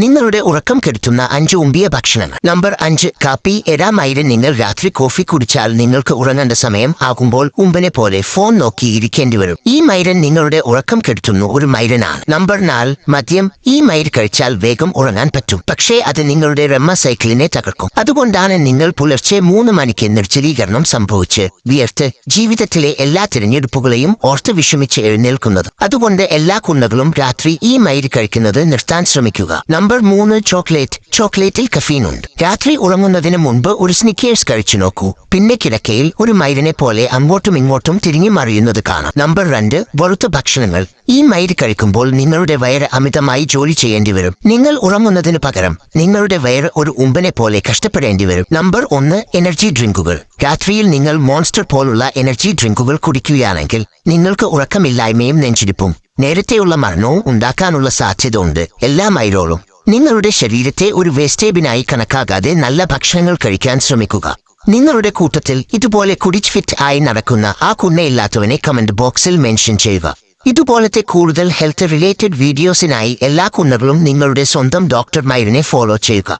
നിങ്ങളുടെ ഉറക്കം കെടുത്തുന്ന 5 ഉമ്പിയ ഭക്ഷണങ്ങൾ. നമ്പർ 5, കാപ്പി. മൈരൻ. നിങ്ങൾ രാത്രി കോഫി കുടിച്ചാൽ നിങ്ങൾക്ക് ഉറങ്ങേണ്ട സമയം ആകുമ്പോൾ ഉമ്പനെ പോലെ ഫോൺ നോക്കിയിരിക്കേണ്ടി വരും. ഈ മൈരൻ നിങ്ങളുടെ ഉറക്കം കെടുത്തുന്നു ഒരു മൈരനാണ്. നമ്പർ 4, മദ്യം. ഈ മൈർ കഴിച്ചാൽ വേഗം ഉറങ്ങാൻ പറ്റും, പക്ഷേ അത് നിങ്ങളുടെ റെമ്മ സൈക്കിളിനെ തകർക്കും. അതുകൊണ്ടാണ് നിങ്ങൾ പുലർച്ചെ 3 മണിക്ക് നിർജ്ജലീകരണം സംഭവിച്ച് വിയർത്ത് ജീവിതത്തിലെ എല്ലാ തിരഞ്ഞെടുപ്പുകളെയും ഓർത്ത് വിഷമിച്ച് എഴുന്നേൽക്കുന്നത്. അതുകൊണ്ട് എല്ലാ കുണ്ണകളും രാത്രി ഈ മൈർ കഴിക്കുന്നത് നിർത്താൻ ശ്രമിക്കുക. Number 3, chocolate. ചോക്ലേറ്റിൽ കഫീൻ ഉണ്ട്. രാത്രി ഉറങ്ങുന്നതിന് മുൻപ് ഒരു സ്നിക്കേഴ്സ് കഴിച്ചു നോക്കൂ. പിന്നെ കിടക്കയിൽ ഒരു മൈരനെ പോലെ അങ്ങോട്ടും ഇങ്ങോട്ടും തിരിഞ്ഞു മറിയുന്നത് കാണാം. നമ്പർ 2, വറുത്ത ഭക്ഷണങ്ങൾ. ഈ മൈര് കഴിക്കുമ്പോൾ നിങ്ങളുടെ വയറ് അമിതമായി ജോലി ചെയ്യേണ്ടി വരും. നിങ്ങൾ ഉറങ്ങുന്നതിന് പകരം നിങ്ങളുടെ വയറ് ഒരു ഉമ്പനെ പോലെ കഷ്ടപ്പെടേണ്ടി വരും. നമ്പർ 1, എനർജി ഡ്രിങ്കുകൾ. രാത്രിയിൽ നിങ്ങൾ മോൺസ്റ്റർ പോലുള്ള എനർജി ഡ്രിങ്കുകൾ കുടിക്കുകയാണെങ്കിൽ നിങ്ങൾക്ക് ഉറക്കമില്ലായ്മയും നെഞ്ചിടിപ്പും നേരത്തെയുള്ള മരണവും ഉണ്ടാക്കാനുള്ള സാധ്യത ഉണ്ട്. എല്ലാ മൈരോളും നിങ്ങളുടെ ശരീരത്തെ ഒരു വേസ്റ്റേബിനായി കണക്കാക്കാതെ നല്ല ഭക്ഷണങ്ങൾ കഴിക്കാൻ ശ്രമിക്കുക. നിങ്ങളുടെ കൂട്ടത്തിൽ ഇതുപോലെ കുടിച്ച് ഫിറ്റ് ആയി നടക്കുന്ന ആ കുണ്ണയില്ലാത്തവനെ കമന്റ് ബോക്സിൽ മെൻഷൻ ചെയ്യുക. ഇതുപോലത്തെ കൂടുതൽ ഹെൽത്ത് റിലേറ്റഡ് വീഡിയോസിനായി എല്ലാ കുണ്ണകളും നിങ്ങളുടെ സ്വന്തം ഡോക്ടർ മൈറിനെ ഫോളോ ചെയ്യുക.